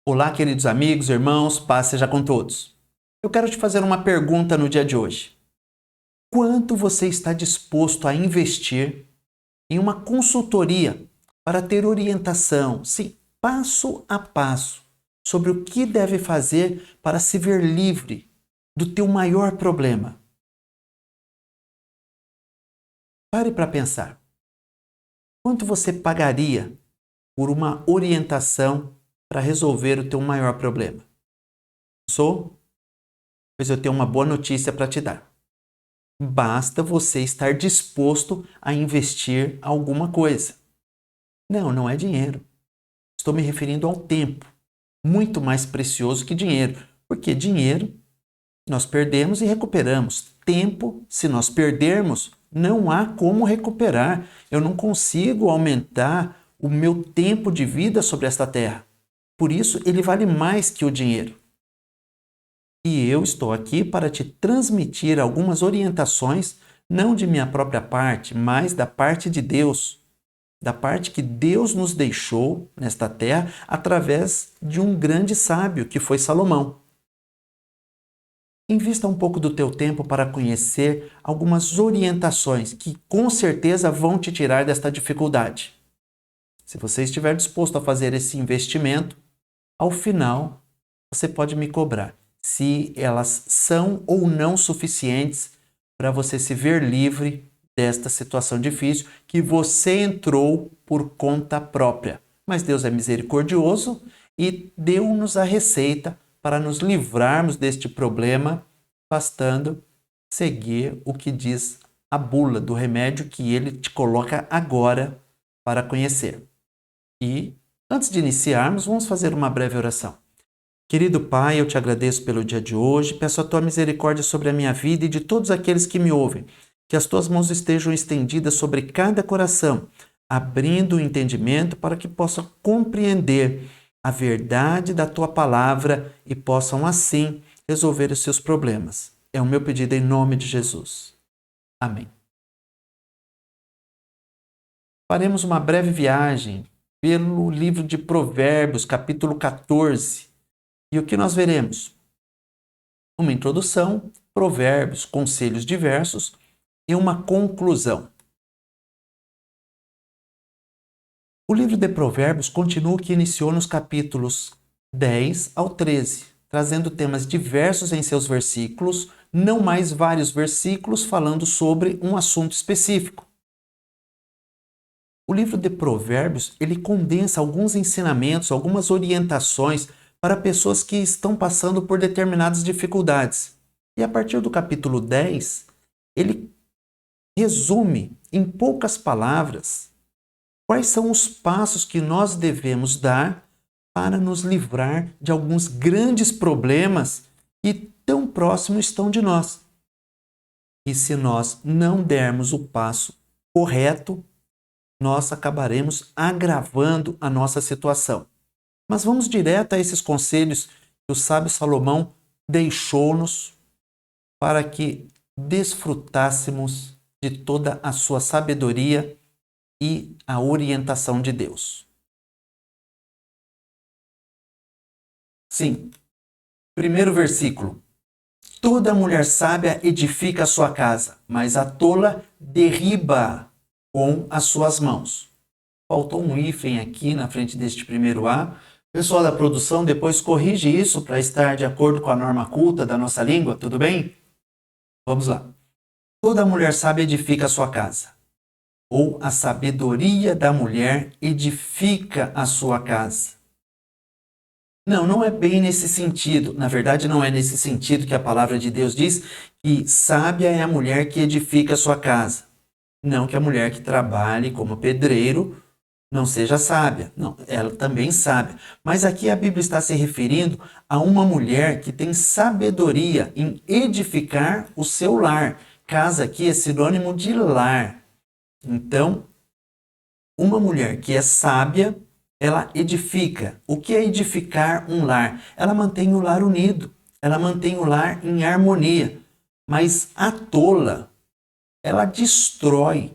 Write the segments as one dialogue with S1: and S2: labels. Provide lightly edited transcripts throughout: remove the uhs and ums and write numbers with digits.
S1: Olá, queridos amigos, irmãos, paz seja com todos. Eu quero te fazer uma pergunta no dia de hoje. Quanto você está disposto a investir em uma consultoria para ter orientação, sim, passo a passo, sobre o que deve fazer para se ver livre do teu maior problema? Pare para pensar. Quanto você pagaria por uma orientação para resolver o teu maior problema? Pois eu tenho uma boa notícia para te dar. Basta você estar disposto a investir alguma coisa. Não é dinheiro. Estou me referindo ao tempo, muito mais precioso que dinheiro, porque dinheiro nós perdemos e recuperamos. Tempo, se nós perdermos, não há como recuperar. Eu não consigo aumentar o meu tempo de vida sobre esta terra. Por isso, ele vale mais que o dinheiro. E eu estou aqui para te transmitir algumas orientações, não de minha própria parte, mas da parte de Deus, da parte que Deus nos deixou nesta terra através de um grande sábio, que foi Salomão. Invista um pouco do teu tempo para conhecer algumas orientações que com certeza vão te tirar desta dificuldade. Se você estiver disposto a fazer esse investimento, ao final você pode me cobrar se elas são ou não suficientes para você se ver livre desta situação difícil que você entrou por conta própria. Mas Deus é misericordioso e deu-nos a receita para nos livrarmos deste problema, bastando seguir o que diz a bula do remédio que ele te coloca agora para conhecer. E, antes de iniciarmos, vamos fazer uma breve oração. Querido Pai, eu te agradeço pelo dia de hoje, peço a tua misericórdia sobre a minha vida e de todos aqueles que me ouvem, que as tuas mãos estejam estendidas sobre cada coração, abrindo o entendimento para que possam compreender a verdade da tua palavra e possam assim resolver os seus problemas. É o meu pedido em nome de Jesus. Amém. Faremos uma breve viagem pelo livro de Provérbios, capítulo 14. E o que nós veremos? Uma introdução, provérbios, conselhos diversos e uma conclusão. O livro de Provérbios continua o que iniciou nos capítulos 10 ao 13, trazendo temas diversos em seus versículos, não mais vários versículos falando sobre um assunto específico. O livro de Provérbios, ele condensa alguns ensinamentos, algumas orientações para pessoas que estão passando por determinadas dificuldades. E a partir do capítulo 10, ele resume em poucas palavras quais são os passos que nós devemos dar para nos livrar de alguns grandes problemas que tão próximos estão de nós. E se nós não dermos o passo correto, nós acabaremos agravando a nossa situação. Mas vamos direto a esses conselhos que o sábio Salomão deixou-nos para que desfrutássemos de toda a sua sabedoria e a orientação de Deus. Sim, primeiro versículo. Toda mulher sábia edifica a sua casa, mas a tola derriba com as suas mãos. Faltou um hífen aqui na frente deste primeiro A. Pessoal da produção, depois corrige isso para estar de acordo com a norma culta da nossa língua, tudo bem? Vamos lá. Toda mulher sábia edifica a sua casa, ou a sabedoria da mulher edifica a sua casa. Não é bem nesse sentido. Na verdade, não é nesse sentido que a palavra de Deus diz que sábia é a mulher que edifica a sua casa. Não que a mulher que trabalhe como pedreiro não seja sábia. Não, ela também sabe. Mas aqui a Bíblia está se referindo a uma mulher que tem sabedoria em edificar o seu lar. Casa aqui é sinônimo de lar. Então, uma mulher que é sábia, ela edifica. O que é edificar um lar? Ela mantém o lar unido. Ela mantém o lar em harmonia. Mas a tola, ela destrói.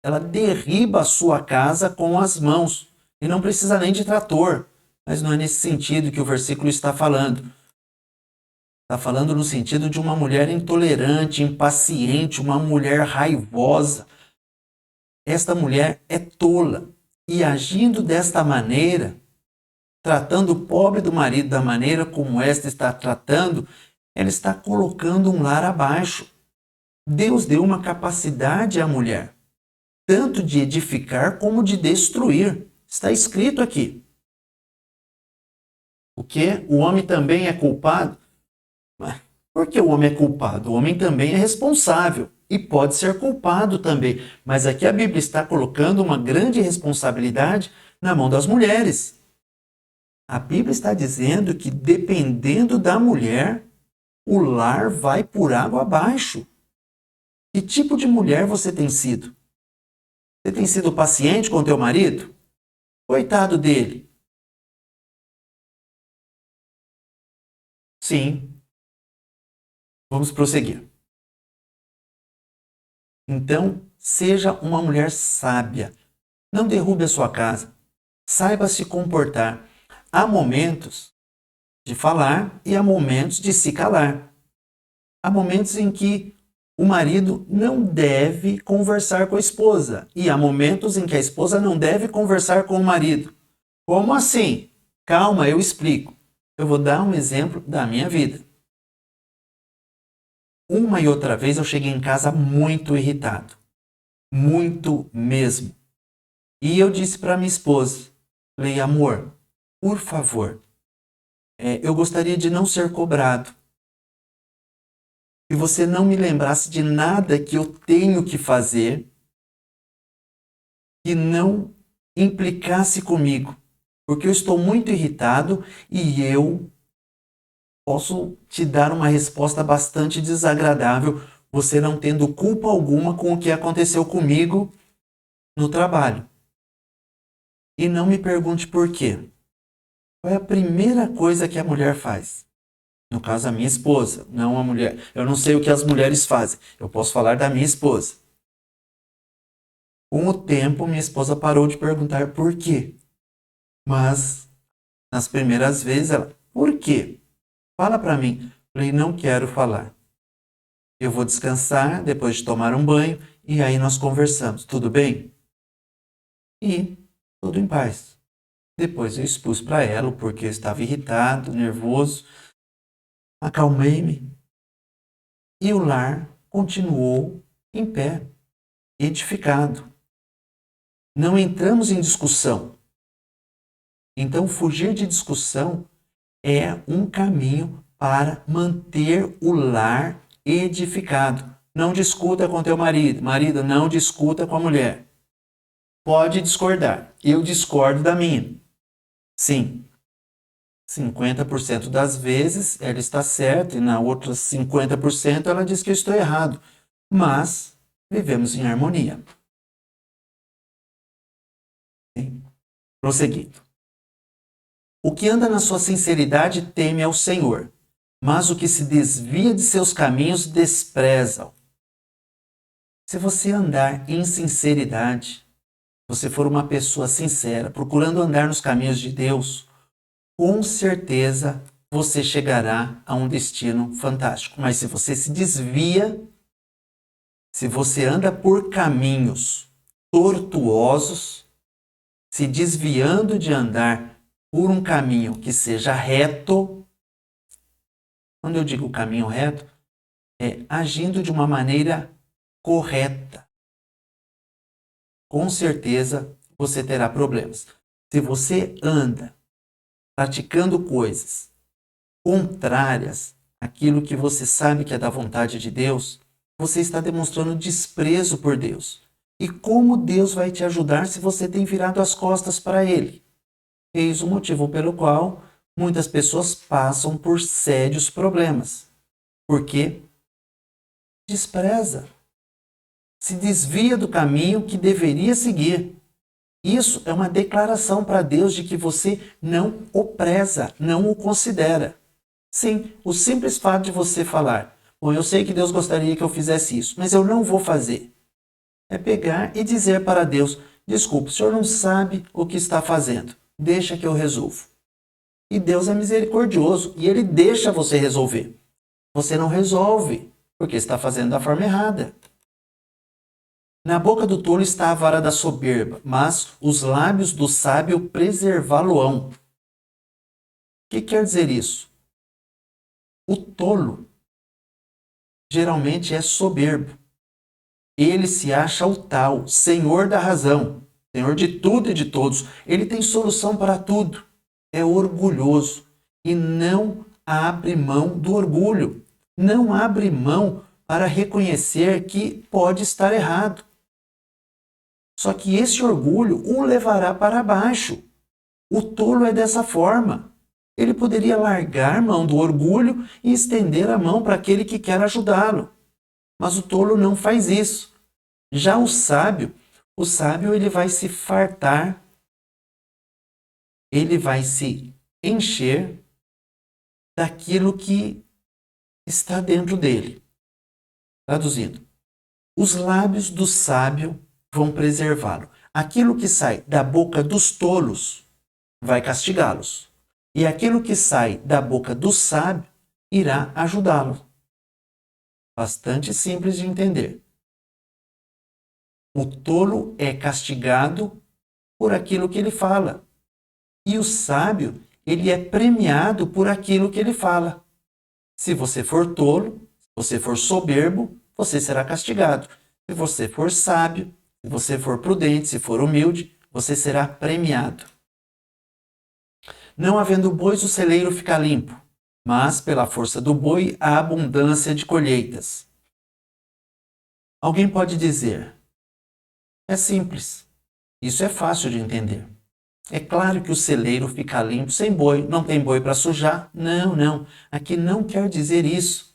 S1: Ela derriba a sua casa com as mãos. E não precisa nem de trator. Mas não é nesse sentido que o versículo está falando. Está falando no sentido de uma mulher intolerante, impaciente, uma mulher raivosa. Esta mulher é tola. E agindo desta maneira, tratando o pobre do marido da maneira como esta está tratando, ela está colocando um lar abaixo. Deus deu uma capacidade à mulher, tanto de edificar como de destruir. Está escrito aqui. O quê? O homem também é culpado? Por que o homem é culpado? O homem também é responsável e pode ser culpado também. Mas aqui a Bíblia está colocando uma grande responsabilidade na mão das mulheres. A Bíblia está dizendo que, dependendo da mulher, o lar vai por água abaixo. Que tipo de mulher você tem sido? Você tem sido paciente com o teu marido? Coitado dele. Sim. Vamos prosseguir. Então, seja uma mulher sábia. Não derrube a sua casa. Saiba se comportar. Há momentos de falar e há momentos de se calar. Há momentos em que o marido não deve conversar com a esposa. E há momentos em que a esposa não deve conversar com o marido. Como assim? Calma, eu explico. Eu vou dar um exemplo da minha vida. Uma e outra vez eu cheguei em casa muito irritado. Muito mesmo. E eu disse para minha esposa, falei, amor, por favor, eu gostaria de não ser cobrado. Que você não me lembrasse de nada que eu tenho que fazer que não implicasse comigo. Porque eu estou muito irritado e eu posso te dar uma resposta bastante desagradável, você não tendo culpa alguma com o que aconteceu comigo no trabalho. E não me pergunte por quê. Qual é a primeira coisa que a mulher faz? No caso, a minha esposa, não a mulher. Eu não sei o que as mulheres fazem. Eu posso falar da minha esposa. Com o tempo, minha esposa parou de perguntar por quê. Mas, nas primeiras vezes, ela, por quê? Fala para mim. Falei, não quero falar. Eu vou descansar depois de tomar um banho e aí nós conversamos. Tudo bem? E tudo em paz. Depois eu expus para ela porque eu estava irritado, nervoso. Acalmei-me. E o lar continuou em pé, edificado. Não entramos em discussão. Então, fugir de discussão é um caminho para manter o lar edificado. Não discuta com teu marido. Marido, não discuta com a mulher. Pode discordar. Eu discordo da minha. Sim. 50% das vezes ela está certa e na outra 50% ela diz que eu estou errado. Mas vivemos em harmonia. Sim. Prosseguindo. O que anda na sua sinceridade teme ao Senhor, mas o que se desvia de seus caminhos despreza-o. Se você andar em sinceridade, você for uma pessoa sincera, procurando andar nos caminhos de Deus, com certeza você chegará a um destino fantástico. Mas se você se desvia, se você anda por caminhos tortuosos, se desviando de andar por um caminho que seja reto, quando eu digo caminho reto, é agindo de uma maneira correta. Com certeza você terá problemas. Se você anda praticando coisas contrárias àquilo que você sabe que é da vontade de Deus, você está demonstrando desprezo por Deus. E como Deus vai te ajudar se você tem virado as costas para Ele? Eis o motivo pelo qual muitas pessoas passam por sérios problemas. Porque despreza, se desvia do caminho que deveria seguir. Isso é uma declaração para Deus de que você não o preza, não o considera. Sim, o simples fato de você falar, bom, eu sei que Deus gostaria que eu fizesse isso, mas eu não vou fazer. É pegar e dizer para Deus, desculpe, o senhor não sabe o que está fazendo, deixa que eu resolvo. E Deus é misericordioso e Ele deixa você resolver. Você não resolve, porque está fazendo da forma errada. Na boca do tolo está a vara da soberba, mas os lábios do sábio preservá-lo-ão. O que quer dizer isso? O tolo geralmente é soberbo. Ele se acha o tal, senhor da razão, senhor de tudo e de todos. Ele tem solução para tudo. É orgulhoso e não abre mão do orgulho. Não abre mão para reconhecer que pode estar errado. Só que esse orgulho o levará para baixo. O tolo é dessa forma. Ele poderia largar mão do orgulho e estender a mão para aquele que quer ajudá-lo. Mas o tolo não faz isso. Já o sábio ele vai se fartar, ele vai se encher daquilo que está dentro dele. Traduzindo, os lábios do sábio vão preservá-lo. Aquilo que sai da boca dos tolos vai castigá-los. E aquilo que sai da boca do sábio irá ajudá-lo. Bastante simples de entender. O tolo é castigado por aquilo que ele fala. E o sábio, ele é premiado por aquilo que ele fala. Se você for tolo, se você for soberbo, você será castigado. Se você for sábio, se você for prudente, se for humilde, você será premiado. Não havendo bois, o celeiro fica limpo, mas pela força do boi há abundância de colheitas. Alguém pode dizer, é simples, isso é fácil de entender. É claro que o celeiro fica limpo sem boi, não tem boi para sujar. Não, aqui não quer dizer isso.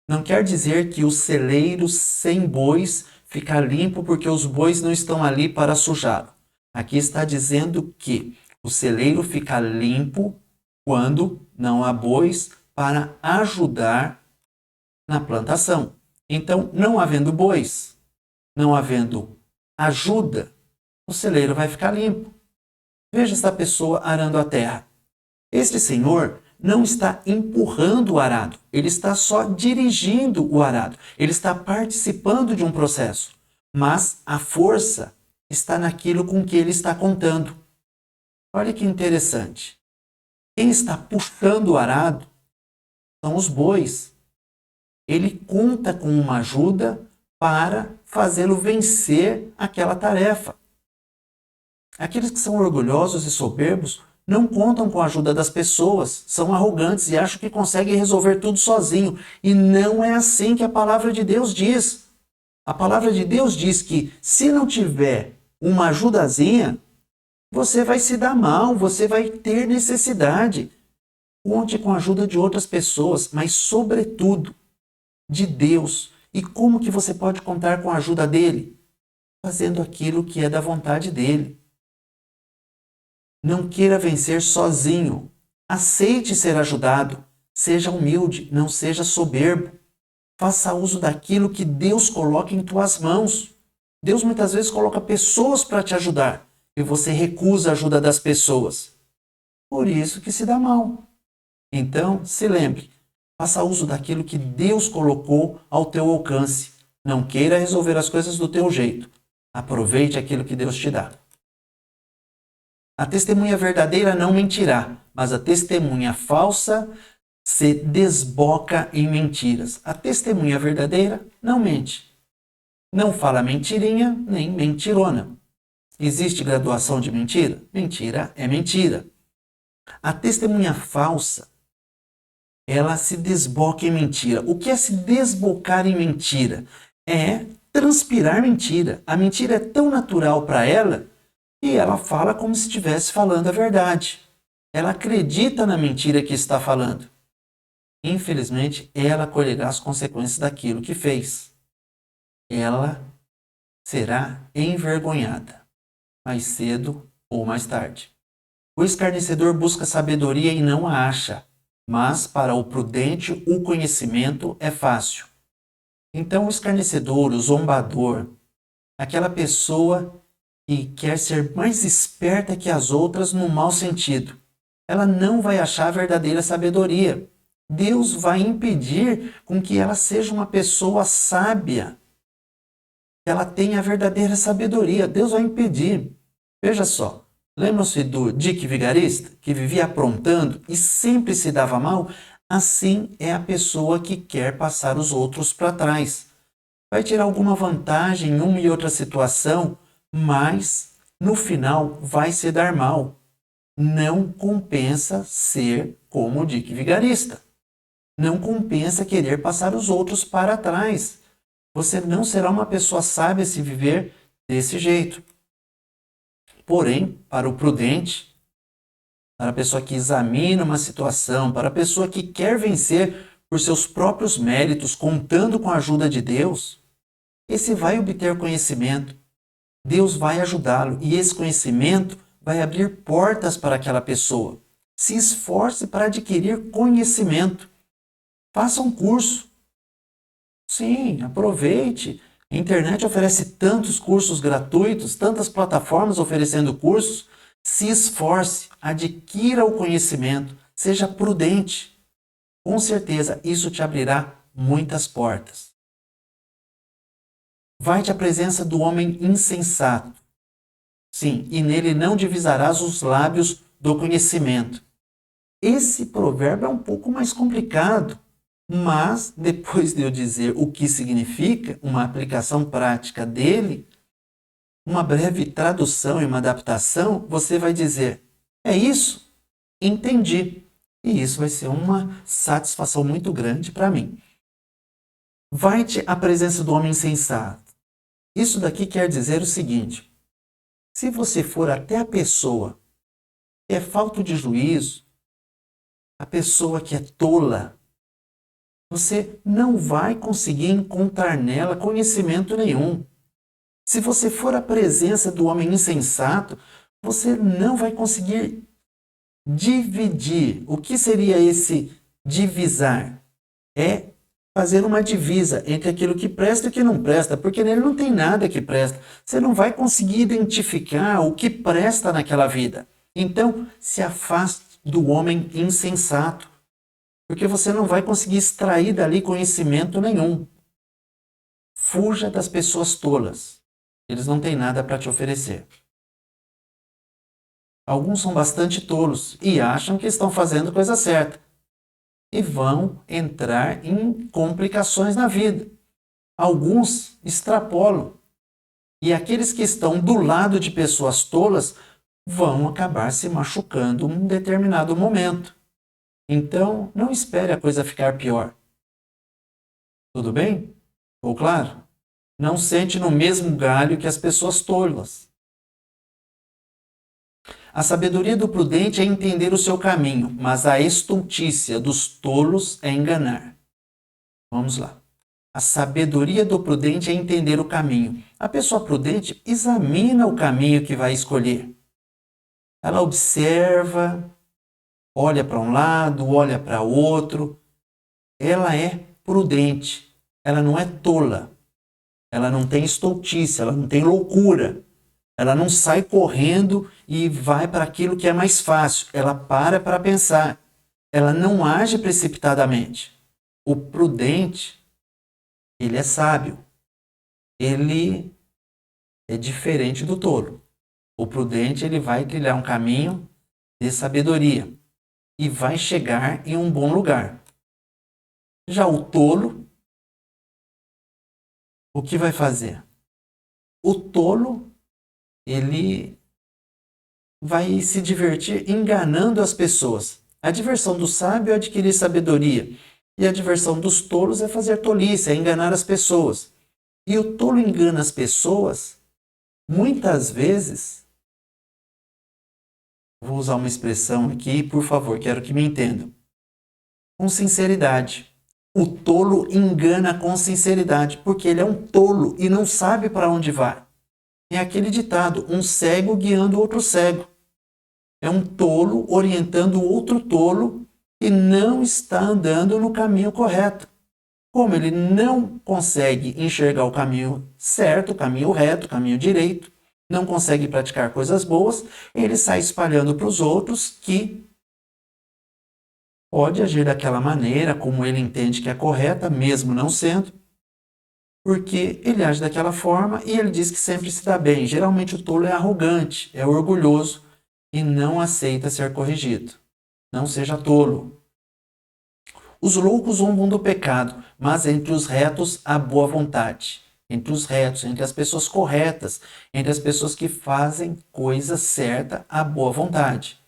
S1: Não quer dizer que o celeiro sem bois fica limpo porque os bois não estão ali para sujá-lo. Aqui está dizendo que o celeiro fica limpo quando não há bois para ajudar na plantação. Então, não havendo bois, não havendo ajuda, o celeiro vai ficar limpo. Veja essa pessoa arando a terra. Este senhor não está empurrando o arado, ele está só dirigindo o arado. Ele está participando de um processo, mas a força está naquilo com que ele está contando. Olha que interessante. Quem está puxando o arado são os bois. Ele conta com uma ajuda para fazê-lo vencer aquela tarefa. Aqueles que são orgulhosos e soberbos não contam com a ajuda das pessoas, são arrogantes e acham que conseguem resolver tudo sozinho. E não é assim que a palavra de Deus diz. A palavra de Deus diz que se não tiver uma ajudazinha, você vai se dar mal, você vai ter necessidade. Conte com a ajuda de outras pessoas, mas sobretudo de Deus. E como que você pode contar com a ajuda dele? Fazendo aquilo que é da vontade dele. Não queira vencer sozinho. Aceite ser ajudado. Seja humilde, não seja soberbo. Faça uso daquilo que Deus coloca em tuas mãos. Deus muitas vezes coloca pessoas para te ajudar e você recusa a ajuda das pessoas. Por isso que se dá mal. Então, se lembre, faça uso daquilo que Deus colocou ao teu alcance. Não queira resolver as coisas do teu jeito. Aproveite aquilo que Deus te dá. A testemunha verdadeira não mentirá, mas a testemunha falsa se desboca em mentiras. A testemunha verdadeira não mente. Não fala mentirinha nem mentirona. Existe graduação de mentira? Mentira é mentira. A testemunha falsa, ela se desboca em mentira. O que é se desbocar em mentira? É transpirar mentira. A mentira é tão natural para ela e ela fala como se estivesse falando a verdade. Ela acredita na mentira que está falando. Infelizmente, ela colherá as consequências daquilo que fez. Ela será envergonhada, mais cedo ou mais tarde. O escarnecedor busca sabedoria e não a acha, mas para o prudente o conhecimento é fácil. Então, o escarnecedor, o zombador, aquela pessoa que quer ser mais esperta que as outras no mau sentido, ela não vai achar a verdadeira sabedoria. Deus vai impedir com que ela seja uma pessoa sábia, que ela tenha a verdadeira sabedoria. Deus vai impedir. Veja só, lembram-se do Dick Vigarista, que vivia aprontando e sempre se dava mal? Assim é a pessoa que quer passar os outros para trás. Vai tirar alguma vantagem em uma e outra situação, mas no final vai se dar mal. Não compensa ser como o Dick Vigarista. Não compensa querer passar os outros para trás. Você não será uma pessoa sábia se viver desse jeito. Porém, para o prudente, para a pessoa que examina uma situação, para a pessoa que quer vencer por seus próprios méritos, contando com a ajuda de Deus, esse vai obter conhecimento. Deus vai ajudá-lo e esse conhecimento vai abrir portas para aquela pessoa. Se esforce para adquirir conhecimento. Faça um curso. Sim, aproveite. A internet oferece tantos cursos gratuitos, tantas plataformas oferecendo cursos. Se esforce, adquira o conhecimento, seja prudente. Com certeza, isso te abrirá muitas portas. Vai-te à presença do homem insensato. Sim, e nele não divisarás os lábios do conhecimento. Esse provérbio é um pouco mais complicado, mas depois de eu dizer o que significa, uma aplicação prática dele, uma breve tradução e uma adaptação, você vai dizer: é isso? Entendi. E isso vai ser uma satisfação muito grande para mim. Vai-te à presença do homem insensato. Isso daqui quer dizer o seguinte: se você for até a pessoa que é falto de juízo, a pessoa que é tola, você não vai conseguir encontrar nela conhecimento nenhum. Se você for à presença do homem insensato, você não vai conseguir dividir. O que seria esse divisar? É fazer uma divisa entre aquilo que presta e o que não presta, porque nele não tem nada que presta. Você não vai conseguir identificar o que presta naquela vida. Então, se afaste do homem insensato, porque você não vai conseguir extrair dali conhecimento nenhum. Fuja das pessoas tolas. Eles não têm nada para te oferecer. Alguns são bastante tolos e acham que estão fazendo coisa certa. E vão entrar em complicações na vida. Alguns extrapolam. E aqueles que estão do lado de pessoas tolas vão acabar se machucando em um determinado momento. Então, não espere a coisa ficar pior. Tudo bem? Ficou claro? Não sente no mesmo galho que as pessoas tolas. A sabedoria do prudente é entender o seu caminho, mas a estultícia dos tolos é enganar. Vamos lá. A sabedoria do prudente é entender o caminho. A pessoa prudente examina o caminho que vai escolher. Ela observa, olha para um lado, olha para outro. Ela é prudente. Ela não é tola. Ela não tem estultícia, ela não tem loucura. Ela não sai correndo e vai para aquilo que é mais fácil. Ela para pensar. Ela não age precipitadamente. O prudente, ele é sábio. Ele é diferente do tolo. O prudente, ele vai trilhar um caminho de sabedoria e vai chegar em um bom lugar. Já o tolo, o que vai fazer? O tolo, ele vai se divertir enganando as pessoas. A diversão do sábio é adquirir sabedoria. E a diversão dos tolos é fazer tolice, é enganar as pessoas. E o tolo engana as pessoas, muitas vezes, vou usar uma expressão aqui, por favor, quero que me entendam, com sinceridade. O tolo engana com sinceridade, porque ele é um tolo e não sabe para onde vai. É aquele ditado, um cego guiando outro cego. É um tolo orientando outro tolo que não está andando no caminho correto. Como ele não consegue enxergar o caminho certo, o caminho reto, o caminho direito, não consegue praticar coisas boas, ele sai espalhando para os outros que pode agir daquela maneira, como ele entende que é correta, mesmo não sendo, porque ele age daquela forma e ele diz que sempre se dá bem. Geralmente o tolo é arrogante, é orgulhoso e não aceita ser corrigido. Não seja tolo. Os loucos zombam do pecado, mas entre os retos há boa vontade. Entre os retos, entre as pessoas corretas, entre as pessoas que fazem coisa certa, há boa vontade.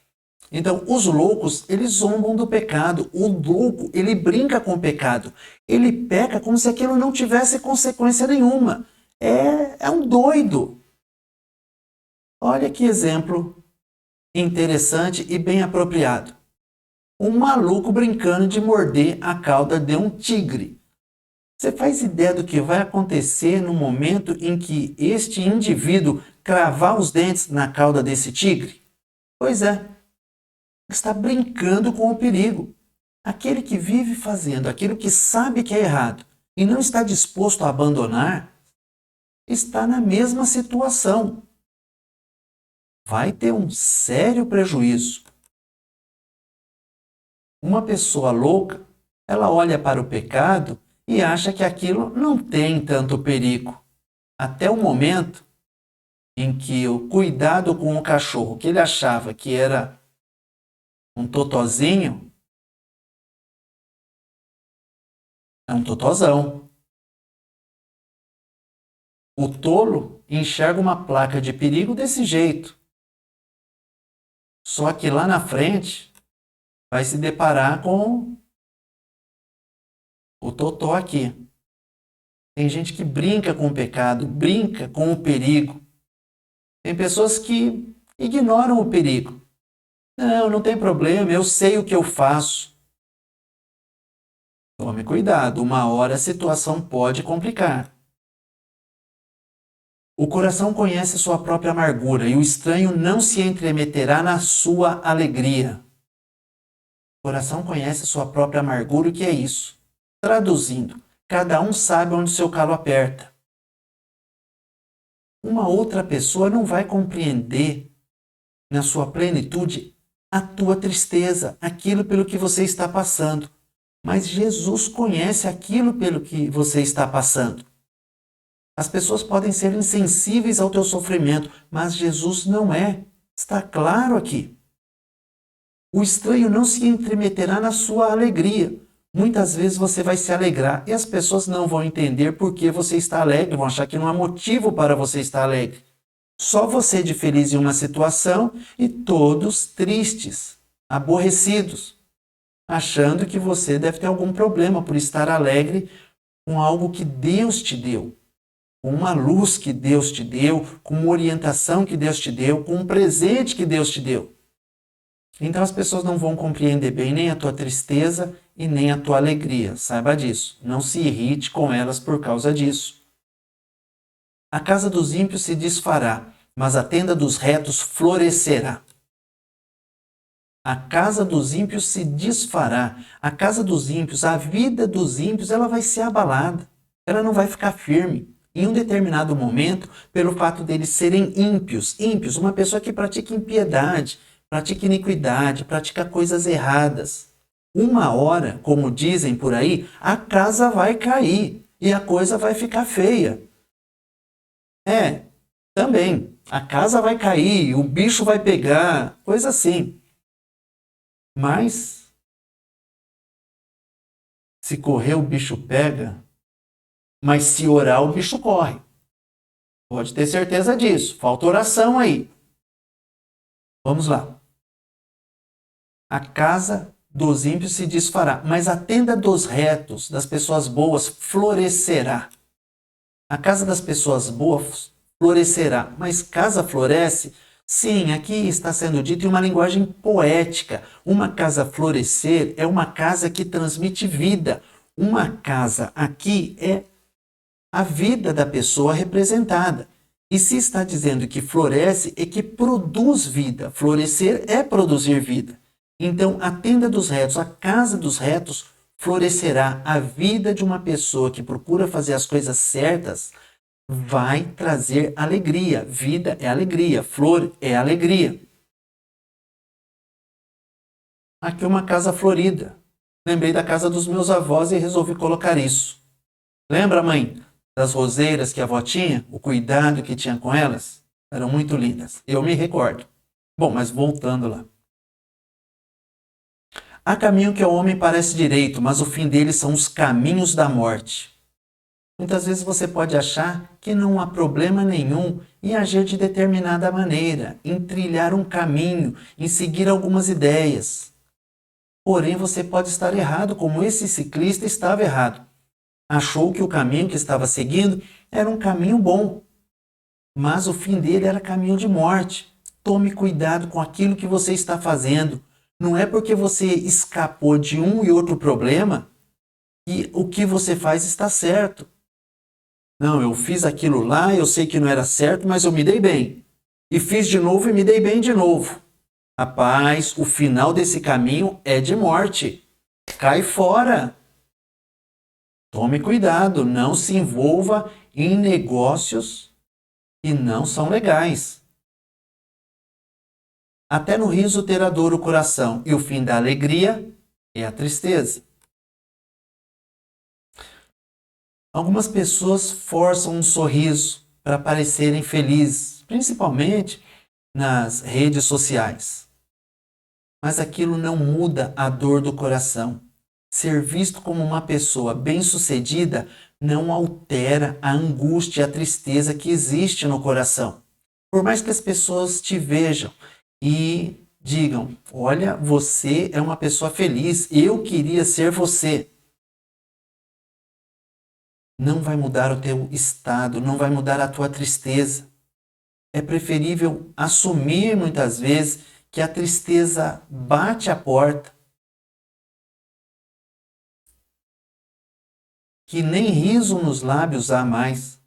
S1: Então, os loucos, eles zombam do pecado. O louco, ele brinca com o pecado. Ele peca como se aquilo não tivesse consequência nenhuma. É um doido. Olha que exemplo interessante e bem apropriado. Um maluco brincando de morder a cauda de um tigre. Você faz ideia do que vai acontecer no momento em que este indivíduo cravar os dentes na cauda desse tigre? Pois é, está brincando com o perigo. Aquele que vive fazendo aquilo que sabe que é errado e não está disposto a abandonar, está na mesma situação. Vai ter um sério prejuízo. Uma pessoa louca, ela olha para o pecado e acha que aquilo não tem tanto perigo. Até o momento em que o cuidado com o cachorro, que ele achava que era um totozinho, é um totozão. O tolo enxerga uma placa de perigo desse jeito. Só que lá na frente vai se deparar com o totó aqui. Tem gente que brinca com o pecado, brinca com o perigo. Tem pessoas que ignoram o perigo. Não tem problema, eu sei o que eu faço. Tome cuidado, uma hora a situação pode complicar. O coração conhece sua própria amargura e o estranho não se entremeterá na sua alegria. O coração conhece sua própria amargura, o que é isso? Traduzindo, cada um sabe onde seu calo aperta. Uma outra pessoa não vai compreender na sua plenitude a tua tristeza, aquilo pelo que você está passando. Mas Jesus conhece aquilo pelo que você está passando. As pessoas podem ser insensíveis ao teu sofrimento, mas Jesus não é. Está claro aqui. O estranho não se intrometerá na sua alegria. Muitas vezes você vai se alegrar e as pessoas não vão entender por que você está alegre, vão achar que não há motivo para você estar alegre. Só você de feliz em uma situação e todos tristes, aborrecidos, achando que você deve ter algum problema por estar alegre com algo que Deus te deu, com uma luz que Deus te deu, com uma orientação que Deus te deu, com um presente que Deus te deu. Então as pessoas não vão compreender bem nem a tua tristeza e nem a tua alegria. Saiba disso. Não se irrite com elas por causa disso. A casa dos ímpios se desfará, mas a tenda dos retos florescerá. A casa dos ímpios se desfará. A casa dos ímpios, a vida dos ímpios, ela vai ser abalada. Ela não vai ficar firme. Em um determinado momento, pelo fato deles serem ímpios, uma pessoa que pratica impiedade, pratica iniquidade, pratica coisas erradas. Uma hora, como dizem por aí, a casa vai cair e a coisa vai ficar feia. Também. A casa vai cair, o bicho vai pegar, coisa assim. Mas, se correr o bicho pega, mas se orar o bicho corre. Pode ter certeza disso. Falta oração aí. Vamos lá. A casa dos ímpios se desfará, mas a tenda dos retos, das pessoas boas, florescerá. A casa das pessoas boas florescerá, mas casa floresce? Sim, aqui está sendo dito em uma linguagem poética. Uma casa florescer é uma casa que transmite vida. Uma casa aqui é a vida da pessoa representada. E se está dizendo que floresce, é que produz vida. Florescer é produzir vida. Então, a tenda dos retos, a casa dos retos, florescerá. A vida de uma pessoa que procura fazer as coisas certas vai trazer alegria. Vida é alegria, flor é alegria. Aqui uma casa florida. Lembrei da casa dos meus avós e resolvi colocar isso. Lembra, mãe, das roseiras que a avó tinha? O cuidado que tinha com elas? Eram muito lindas. Eu me recordo. Bom, mas voltando lá. Há caminho que ao homem parece direito, mas o fim dele são os caminhos da morte. Muitas vezes você pode achar que não há problema nenhum em agir de determinada maneira, em trilhar um caminho, em seguir algumas ideias. Porém, você pode estar errado, como esse ciclista estava errado. Achou que o caminho que estava seguindo era um caminho bom, mas o fim dele era caminho de morte. Tome cuidado com aquilo que você está fazendo. Não é porque você escapou de um e outro problema que o que você faz está certo. Não, eu fiz aquilo lá, eu sei que não era certo, mas eu me dei bem. E fiz de novo e me dei bem de novo. Rapaz, o final desse caminho é de morte. Cai fora. Tome cuidado, não se envolva em negócios que não são legais. Até no riso terá dor o coração, e o fim da alegria é a tristeza. Algumas pessoas forçam um sorriso para parecerem felizes, principalmente nas redes sociais. Mas aquilo não muda a dor do coração. Ser visto como uma pessoa bem-sucedida não altera a angústia e a tristeza que existe no coração. Por mais que as pessoas te vejam e digam, olha, você é uma pessoa feliz, eu queria ser você. Não vai mudar o teu estado, não vai mudar a tua tristeza. É preferível assumir muitas vezes que a tristeza bate a porta, que nem riso nos lábios há mais.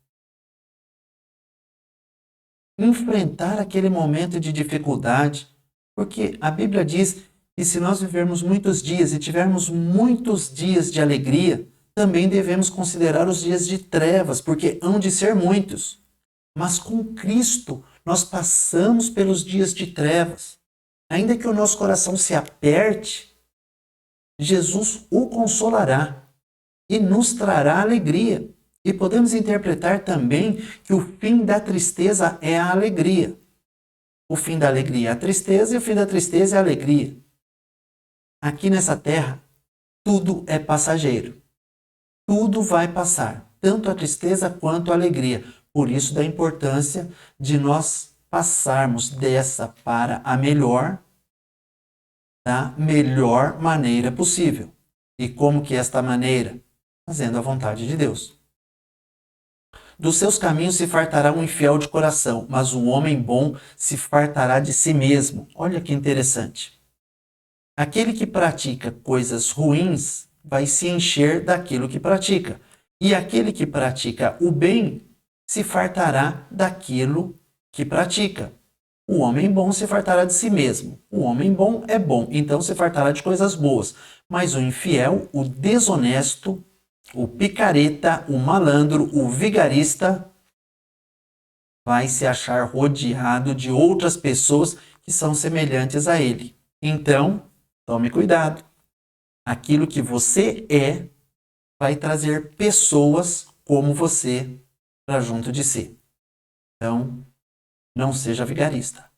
S1: Enfrentar aquele momento de dificuldade, porque a Bíblia diz que se nós vivermos muitos dias e tivermos muitos dias de alegria, também devemos considerar os dias de trevas, porque hão de ser muitos. Mas com Cristo nós passamos pelos dias de trevas. Ainda que o nosso coração se aperte, Jesus o consolará e nos trará alegria. E podemos interpretar também que o fim da tristeza é a alegria. O fim da alegria é a tristeza e o fim da tristeza é a alegria. Aqui nessa terra, tudo é passageiro. Tudo vai passar, tanto a tristeza quanto a alegria. Por isso da importância de nós passarmos dessa para a melhor, da melhor maneira possível. E como que é esta maneira? Fazendo a vontade de Deus. Dos seus caminhos se fartará um infiel de coração, mas um homem bom se fartará de si mesmo. Olha que interessante. Aquele que pratica coisas ruins vai se encher daquilo que pratica. E aquele que pratica o bem se fartará daquilo que pratica. O homem bom se fartará de si mesmo. O homem bom é bom, então se fartará de coisas boas. Mas o infiel, o desonesto, o picareta, o malandro, o vigarista, vai se achar rodeado de outras pessoas que são semelhantes a ele. Então, tome cuidado. Aquilo que você é vai trazer pessoas como você para junto de si. Então, não seja vigarista.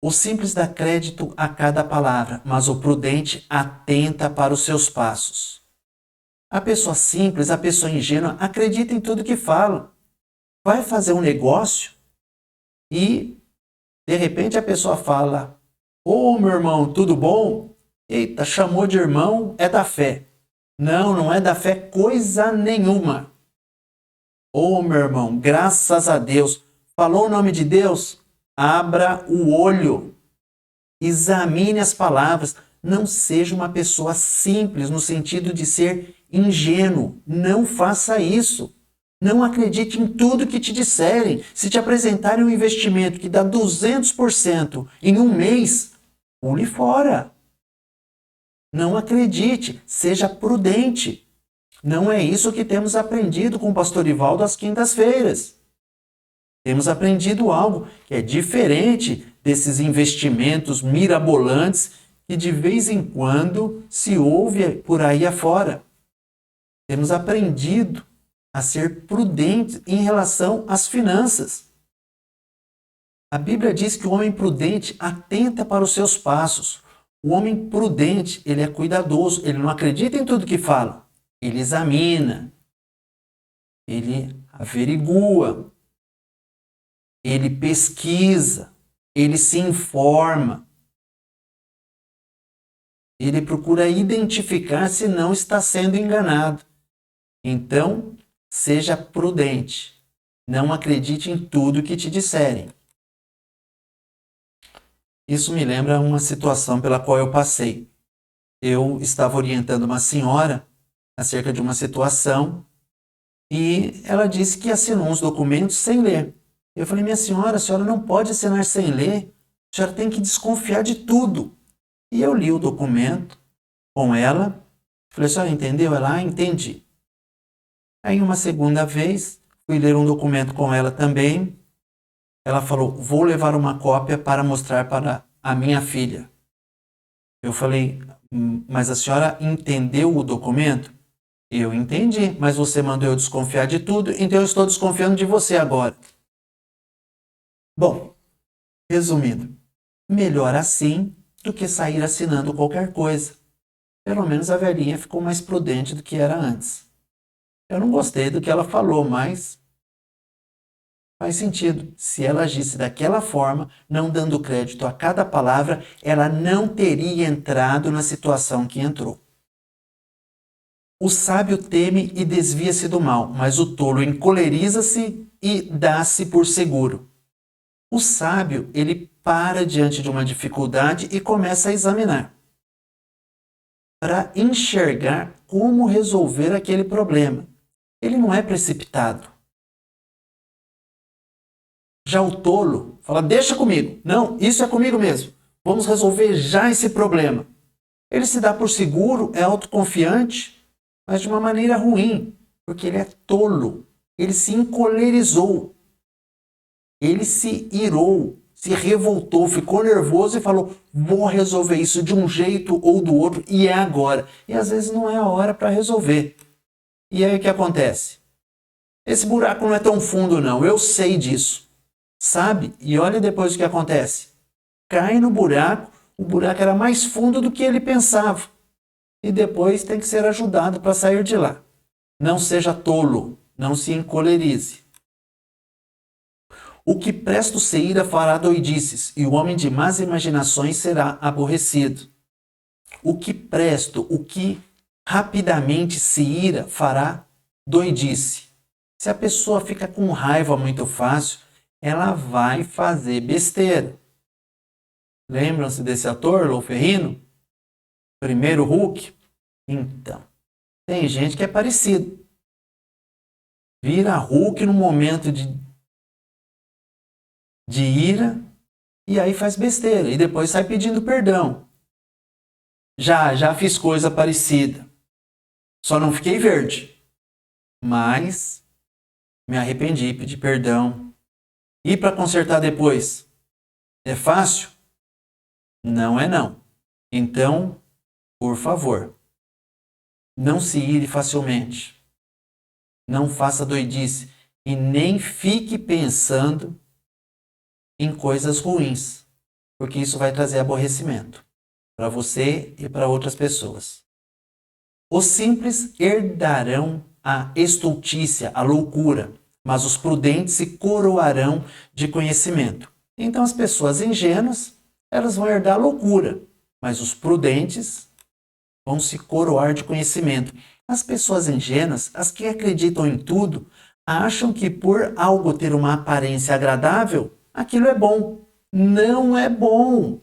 S1: O simples dá crédito a cada palavra, mas o prudente atenta para os seus passos. A pessoa simples, a pessoa ingênua, acredita em tudo que fala. Vai fazer um negócio e, de repente, a pessoa fala: ô, meu irmão, tudo bom? Eita, chamou de irmão, é da fé. Não, não é da fé coisa nenhuma. Ô, meu irmão, graças a Deus. Falou o nome de Deus? Abra o olho. Examine as palavras. Não seja uma pessoa simples no sentido de ser ingênuo. Não faça isso. Não acredite em tudo que te disserem. Se te apresentarem um investimento que dá 200% em um mês, pule fora. Não acredite, seja prudente. Não é isso que temos aprendido com o pastor Ivaldo às quintas-feiras. Temos aprendido algo que é diferente desses investimentos mirabolantes que de vez em quando se ouve por aí afora. Temos aprendido a ser prudentes em relação às finanças. A Bíblia diz que o homem prudente atenta para os seus passos. O homem prudente, ele é cuidadoso, ele não acredita em tudo que fala. Ele examina, ele averigua, ele pesquisa, ele se informa. Ele procura identificar se não está sendo enganado. Então, seja prudente. Não acredite em tudo que te disserem. Isso me lembra uma situação pela qual eu passei. Eu estava orientando uma senhora acerca de uma situação e ela disse que assinou uns documentos sem ler. Eu falei, minha senhora, a senhora não pode assinar sem ler, a senhora tem que desconfiar de tudo. E eu li o documento com ela, falei, a senhora entendeu? Ela, entendi. Aí uma segunda vez, fui ler um documento com ela também. Ela falou, vou levar uma cópia para mostrar para a minha filha. Eu falei, mas a senhora entendeu o documento? Eu entendi, mas você mandou eu desconfiar de tudo, então eu estou desconfiando de você agora. Bom, resumindo, melhor assim do que sair assinando qualquer coisa. Pelo menos a velhinha ficou mais prudente do que era antes. Eu não gostei do que ela falou, mas faz sentido. Se ela agisse daquela forma, não dando crédito a cada palavra, ela não teria entrado na situação que entrou. O sábio teme e desvia-se do mal, mas o tolo encoleriza-se e dá-se por seguro. O sábio, ele para diante de uma dificuldade e começa a examinar, para enxergar como resolver aquele problema. Ele não é precipitado. Já o tolo fala, deixa comigo. Não, isso é comigo mesmo. Vamos resolver já esse problema. Ele se dá por seguro, é autoconfiante, mas de uma maneira ruim, porque ele é tolo. Ele se encolerizou. Ele se irou, se revoltou, ficou nervoso e falou, vou resolver isso de um jeito ou do outro e é agora. E às vezes não é a hora para resolver. E aí o que acontece? Esse buraco não é tão fundo não, eu sei disso. Sabe? E olha depois o que acontece. Cai no buraco, o buraco era mais fundo do que ele pensava. E depois tem que ser ajudado para sair de lá. Não seja tolo, não se encolerize. O que presto se ira fará doidices, e o homem de más imaginações será aborrecido. O que presto, o que rapidamente se ira, fará doidice. Se a pessoa fica com raiva muito fácil, ela vai fazer besteira. Lembram-se desse ator, Lou Ferrino? Primeiro Hulk? Então, tem gente que é parecido. Vira Hulk no momento de ira e aí faz besteira e depois sai pedindo perdão. Já fiz coisa parecida. Só não fiquei verde. Mas me arrependi, pedi perdão. E para consertar depois? É fácil? Não é não. Então, por favor, não se ire facilmente. Não faça doidice e nem fique pensando em coisas ruins, porque isso vai trazer aborrecimento para você e para outras pessoas. Os simples herdarão a estultícia, a loucura, mas os prudentes se coroarão de conhecimento. Então as pessoas ingênuas, elas vão herdar a loucura, mas os prudentes vão se coroar de conhecimento. As pessoas ingênuas, as que acreditam em tudo, acham que por algo ter uma aparência agradável, aquilo é bom. Não é bom.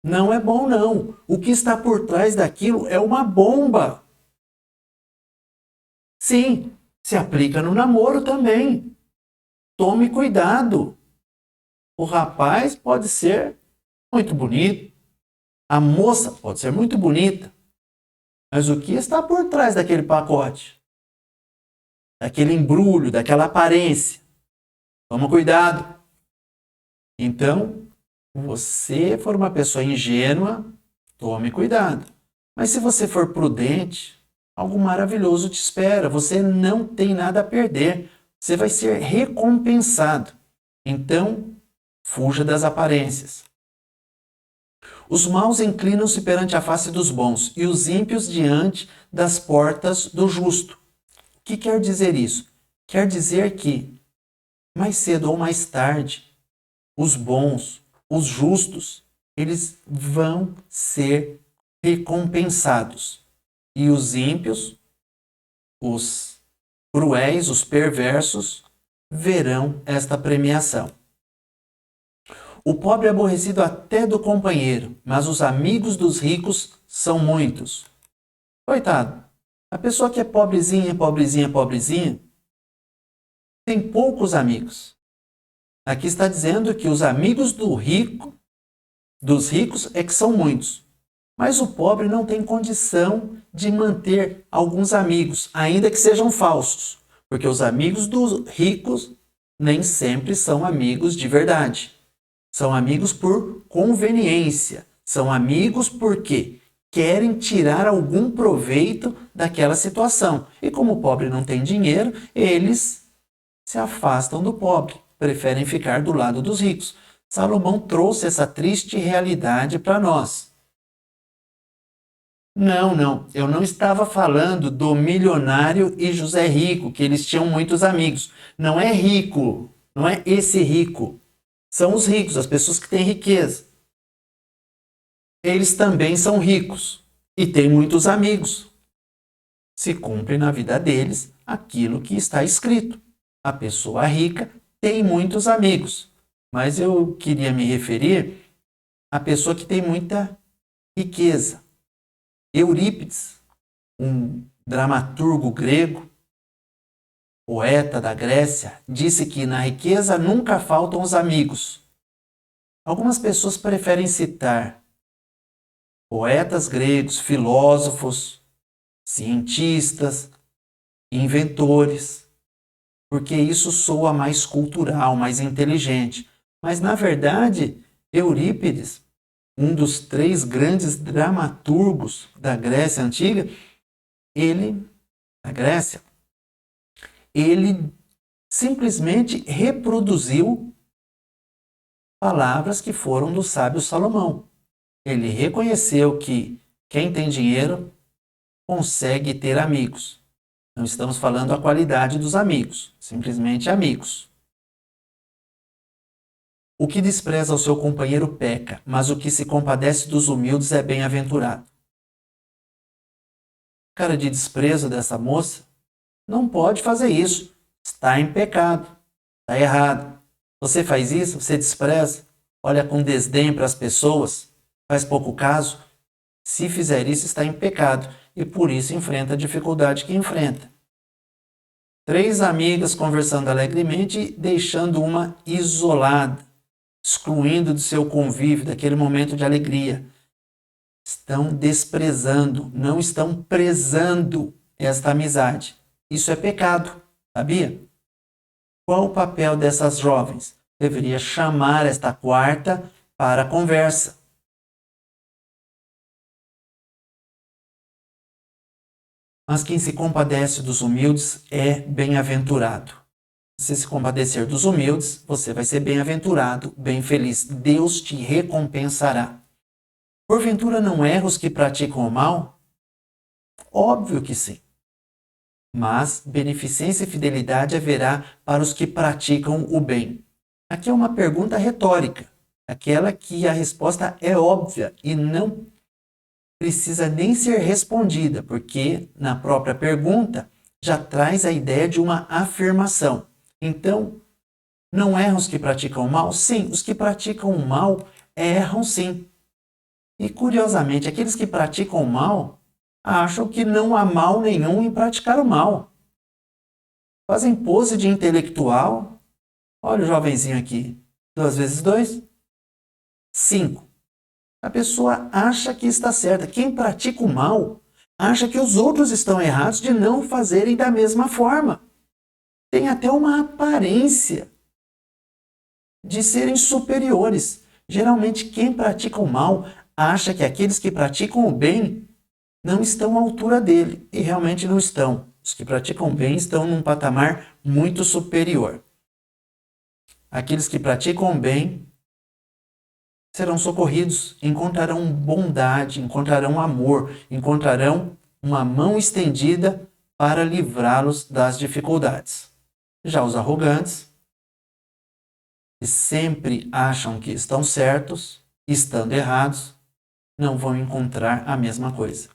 S1: Não é bom, não. O que está por trás daquilo é uma bomba. Sim, se aplica no namoro também. Tome cuidado. O rapaz pode ser muito bonito. A moça pode ser muito bonita. Mas o que está por trás daquele pacote? Daquele embrulho, daquela aparência? Toma cuidado. Então, se você for uma pessoa ingênua, tome cuidado. Mas se você for prudente, algo maravilhoso te espera. Você não tem nada a perder. Você vai ser recompensado. Então, fuja das aparências. Os maus inclinam-se perante a face dos bons e os ímpios diante das portas do justo. O que quer dizer isso? Quer dizer que, mais cedo ou mais tarde, os bons, os justos, eles vão ser recompensados. E os ímpios, os cruéis, os perversos, verão esta premiação. O pobre é aborrecido até do companheiro, mas os amigos dos ricos são muitos. Coitado, a pessoa que é pobrezinha, pobrezinha, pobrezinha, tem poucos amigos. Aqui está dizendo que os amigos dos ricos é que são muitos. Mas o pobre não tem condição de manter alguns amigos, ainda que sejam falsos, porque os amigos dos ricos nem sempre são amigos de verdade. São amigos por conveniência, são amigos porque querem tirar algum proveito daquela situação. E como o pobre não tem dinheiro, eles se afastam do pobre, preferem ficar do lado dos ricos. Salomão trouxe essa triste realidade para nós. Não, eu não estava falando do milionário e José Rico, que eles tinham muitos amigos. Não é rico, não é esse rico. São os ricos, as pessoas que têm riqueza. Eles também são ricos e têm muitos amigos. Se cumpre na vida deles aquilo que está escrito. A pessoa rica tem muitos amigos. Mas eu queria me referir à pessoa que tem muita riqueza. Eurípides, um dramaturgo grego, poeta da Grécia, disse que na riqueza nunca faltam os amigos. Algumas pessoas preferem citar poetas gregos, filósofos, cientistas, inventores, porque isso soa mais cultural, mais inteligente. Mas, na verdade, Eurípides, um dos 3 grandes dramaturgos da Grécia Antiga, ele simplesmente reproduziu palavras que foram do sábio Salomão. Ele reconheceu que quem tem dinheiro consegue ter amigos. Não estamos falando a qualidade dos amigos, simplesmente amigos. O que despreza o seu companheiro peca, mas o que se compadece dos humildes é bem-aventurado. Cara de desprezo dessa moça não pode fazer isso. Está em pecado. Está errado. Você faz isso? Você despreza? Olha com desdém para as pessoas? Faz pouco caso? Se fizer isso, está em pecado. E por isso enfrenta a dificuldade que enfrenta. 3 amigas conversando alegremente, deixando uma isolada, excluindo do seu convívio, daquele momento de alegria. Estão desprezando, não estão prezando esta amizade. Isso é pecado, sabia? Qual o papel dessas jovens? Deveria chamar esta quarta para a conversa. Mas quem se compadece dos humildes é bem-aventurado. Se se compadecer dos humildes, você vai ser bem-aventurado, bem feliz. Deus te recompensará. Porventura não erram os que praticam o mal? Óbvio que sim. Mas beneficência e fidelidade haverá para os que praticam o bem. Aqui é uma pergunta retórica, aquela que a resposta é óbvia e não precisa nem ser respondida, porque na própria pergunta já traz a ideia de uma afirmação. Então, não erram os que praticam o mal? Sim, os que praticam o mal erram sim. E curiosamente, aqueles que praticam o mal acham que não há mal nenhum em praticar o mal. Fazem pose de intelectual. Olha o jovenzinho aqui. 2 vezes 2? 5. A pessoa acha que está certa. Quem pratica o mal acha que os outros estão errados de não fazerem da mesma forma. Tem até uma aparência de serem superiores. Geralmente, quem pratica o mal acha que aqueles que praticam o bem não estão à altura dele, e realmente não estão. Os que praticam o bem estão num patamar muito superior. Aqueles que praticam o bem serão socorridos, encontrarão bondade, encontrarão amor, encontrarão uma mão estendida para livrá-los das dificuldades. Já os arrogantes, que sempre acham que estão certos, estando errados, não vão encontrar a mesma coisa.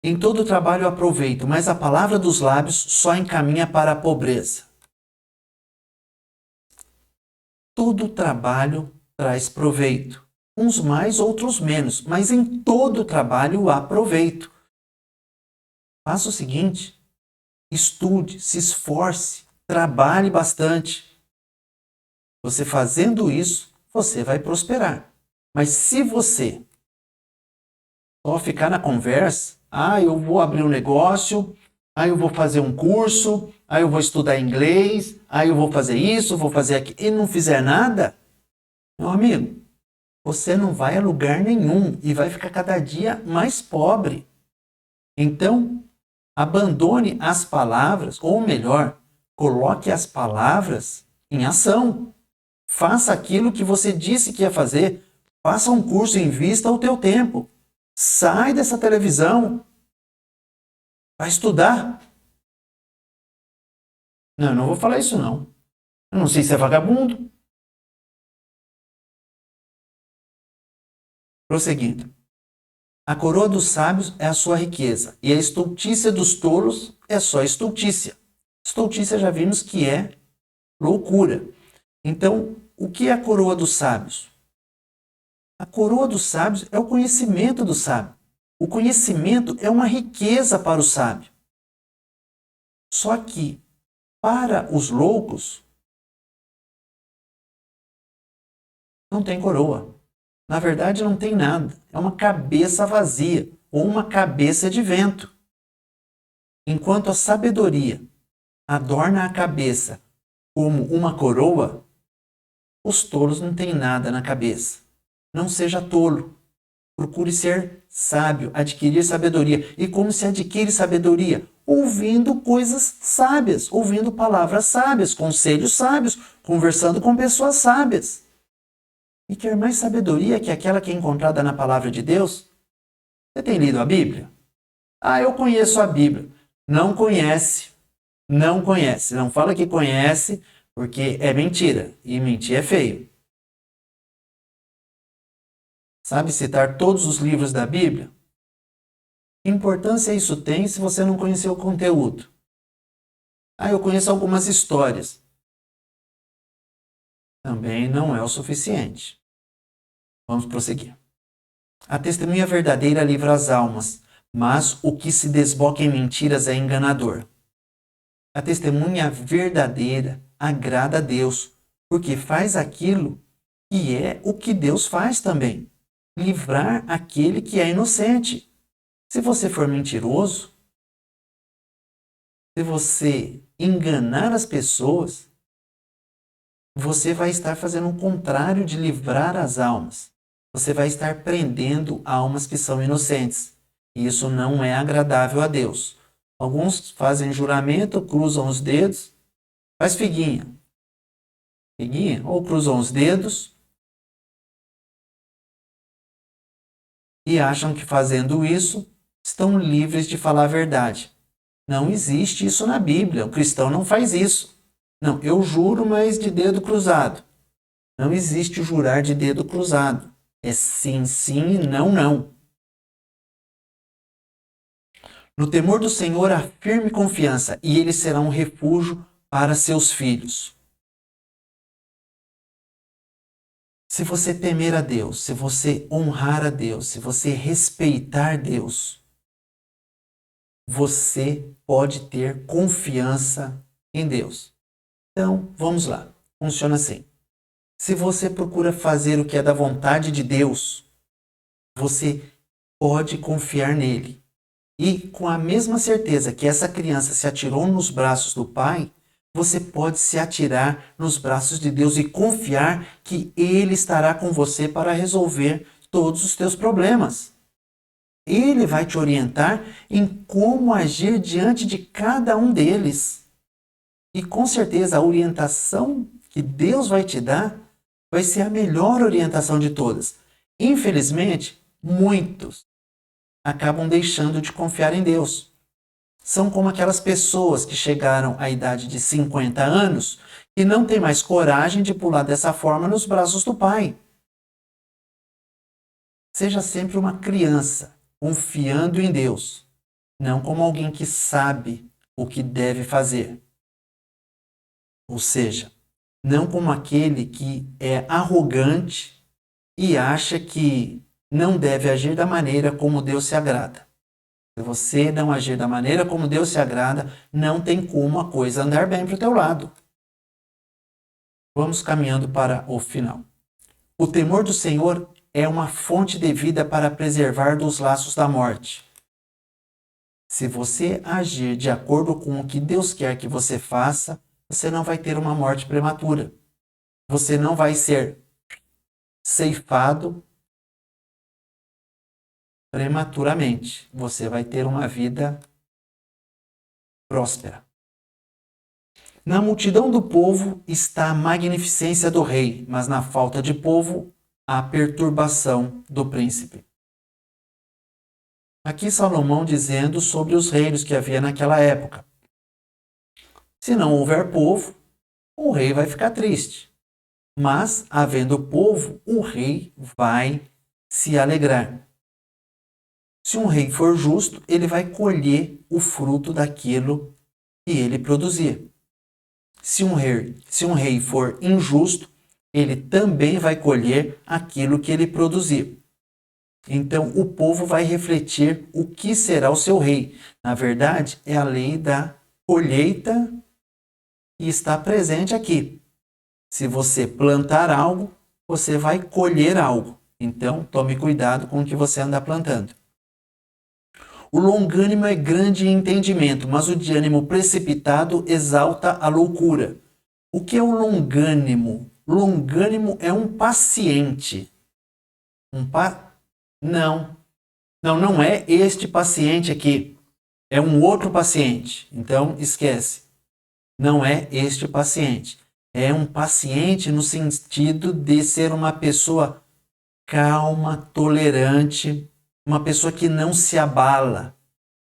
S1: Em todo trabalho aproveito, mas a palavra dos lábios só encaminha para a pobreza. Todo trabalho traz proveito, uns mais, outros menos, mas em todo trabalho há proveito. Faça o seguinte: estude, se esforce, trabalhe bastante. Você fazendo isso, você vai prosperar. Mas se você só ficar na conversa, eu vou abrir um negócio, eu vou fazer um curso, eu vou estudar inglês, eu vou fazer isso, vou fazer aquilo, e não fizer nada, meu amigo, você não vai a lugar nenhum e vai ficar cada dia mais pobre. Então, abandone as palavras, ou melhor, coloque as palavras em ação. Faça aquilo que você disse que ia fazer. Faça um curso, invista o teu tempo. Sai dessa televisão. Vai estudar. Não, eu não vou falar isso não. Eu não sei se é vagabundo. Prosseguindo. A coroa dos sábios é a sua riqueza, e a estultícia dos tolos é só estultícia. Estultícia já vimos que é loucura. Então, o que é a coroa dos sábios? A coroa dos sábios é o conhecimento do sábio. O conhecimento é uma riqueza para o sábio. Só que, para os loucos, não tem coroa. Na verdade, não tem nada. É uma cabeça vazia, ou uma cabeça de vento. Enquanto a sabedoria adorna a cabeça como uma coroa, os tolos não têm nada na cabeça. Não seja tolo. Procure ser sábio, adquirir sabedoria. E como se adquire sabedoria? Ouvindo coisas sábias, ouvindo palavras sábias, conselhos sábios, conversando com pessoas sábias. E quer mais sabedoria que aquela que é encontrada na palavra de Deus? Você tem lido a Bíblia? Eu conheço a Bíblia. Não conhece. Não conhece. Não fala que conhece, porque é mentira. E mentir é feio. Sabe citar todos os livros da Bíblia? Que importância isso tem se você não conhecer o conteúdo? Eu conheço algumas histórias. Também não é o suficiente. Vamos prosseguir. A testemunha verdadeira livra as almas, mas o que se desboca em mentiras é enganador. A testemunha verdadeira agrada a Deus, porque faz aquilo que é o que Deus faz também. Livrar aquele que é inocente. Se você for mentiroso, se você enganar as pessoas, você vai estar fazendo o contrário de livrar as almas. Você vai estar prendendo almas que são inocentes. E isso não é agradável a Deus. Alguns fazem juramento, cruzam os dedos, faz figuinha. Figuinha, ou cruzam os dedos e acham que fazendo isso estão livres de falar a verdade. Não existe isso na Bíblia. O cristão não faz isso. Não, eu juro, mas de dedo cruzado. Não existe jurar de dedo cruzado. É sim, sim e não, não. No temor do Senhor há firme confiança, e ele será um refúgio para seus filhos. Se você temer a Deus, se você honrar a Deus, se você respeitar Deus, você pode ter confiança em Deus. Então, vamos lá. Funciona assim. Se você procura fazer o que é da vontade de Deus, você pode confiar nele. E com a mesma certeza que essa criança se atirou nos braços do pai, você pode se atirar nos braços de Deus e confiar que Ele estará com você para resolver todos os teus problemas. Ele vai te orientar em como agir diante de cada um deles. E com certeza a orientação que Deus vai te dar vai ser a melhor orientação de todas. Infelizmente, muitos acabam deixando de confiar em Deus. São como aquelas pessoas que chegaram à idade de 50 anos e não têm mais coragem de pular dessa forma nos braços do Pai. Seja sempre uma criança, confiando em Deus, não como alguém que sabe o que deve fazer. Ou seja, não como aquele que é arrogante e acha que não deve agir da maneira como Deus se agrada. Se você não agir da maneira como Deus se agrada, não tem como a coisa andar bem para o teu lado. Vamos caminhando para o final. O temor do Senhor é uma fonte de vida para preservar dos laços da morte. Se você agir de acordo com o que Deus quer que você faça, você não vai ter uma morte prematura. Você não vai ser ceifado prematuramente. Você vai ter uma vida próspera. Na multidão do povo está a magnificência do rei, mas na falta de povo, a perturbação do príncipe. Aqui Salomão dizendo sobre os reinos que havia naquela época. Se não houver povo, o rei vai ficar triste. Mas, havendo povo, o rei vai se alegrar. Se um rei for justo, ele vai colher o fruto daquilo que ele produzir. Se um rei for injusto, ele também vai colher aquilo que ele produzir. Então, o povo vai refletir o que será o seu rei. Na verdade, é a lei da colheita que está presente aqui. Se você plantar algo, você vai colher algo. Então, tome cuidado com o que você anda plantando. O longânimo é grande em entendimento, mas o de ânimo precipitado exalta a loucura. O que é o longânimo? Longânimo é um paciente. Não é este paciente aqui. É um outro paciente. Então, esquece. Não é este paciente. É um paciente no sentido de ser uma pessoa calma, tolerante, uma pessoa que não se abala,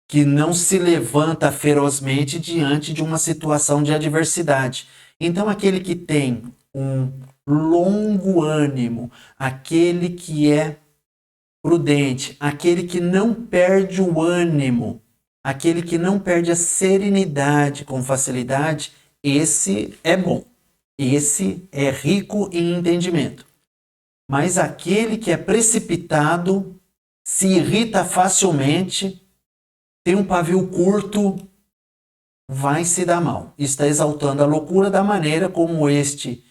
S1: que não se levanta ferozmente diante de uma situação de adversidade. Então, aquele que tem um longo ânimo, aquele que é prudente, aquele que não perde o ânimo, aquele que não perde a serenidade com facilidade, esse é bom. Esse é rico em entendimento. Mas aquele que é precipitado, se irrita facilmente, tem um pavio curto, vai se dar mal. Está exaltando a loucura da maneira como este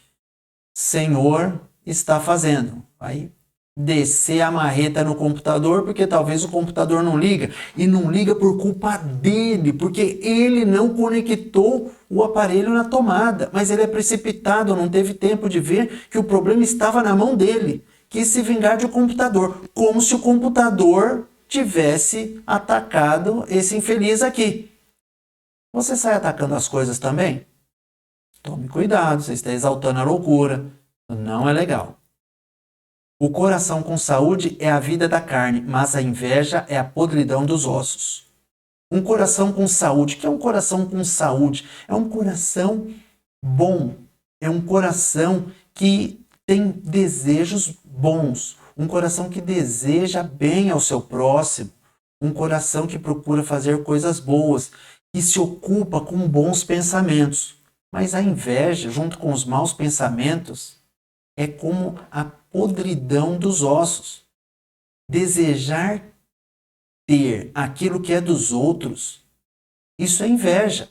S1: senhor está fazendo. Vai descer a marreta no computador, porque talvez o computador não liga. E não liga por culpa dele, porque ele não conectou o aparelho na tomada. Mas ele é precipitado, não teve tempo de ver que o problema estava na mão dele. Quis se vingar de um computador, como se o computador tivesse atacado esse infeliz aqui. Você sai atacando as coisas também? Tome cuidado, você está exaltando a loucura. Não é legal. O coração com saúde é a vida da carne, mas a inveja é a podridão dos ossos. Um coração com saúde. O que é um coração com saúde? É um coração bom. É um coração que tem desejos bons. Um coração que deseja bem ao seu próximo. Um coração que procura fazer coisas boas. Que se ocupa com bons pensamentos. Mas a inveja, junto com os maus pensamentos, é como a podridão dos ossos. Desejar ter aquilo que é dos outros, isso é inveja.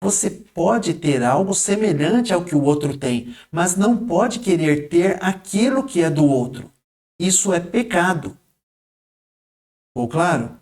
S1: Você pode ter algo semelhante ao que o outro tem, mas não pode querer ter aquilo que é do outro. Isso é pecado. Ficou claro?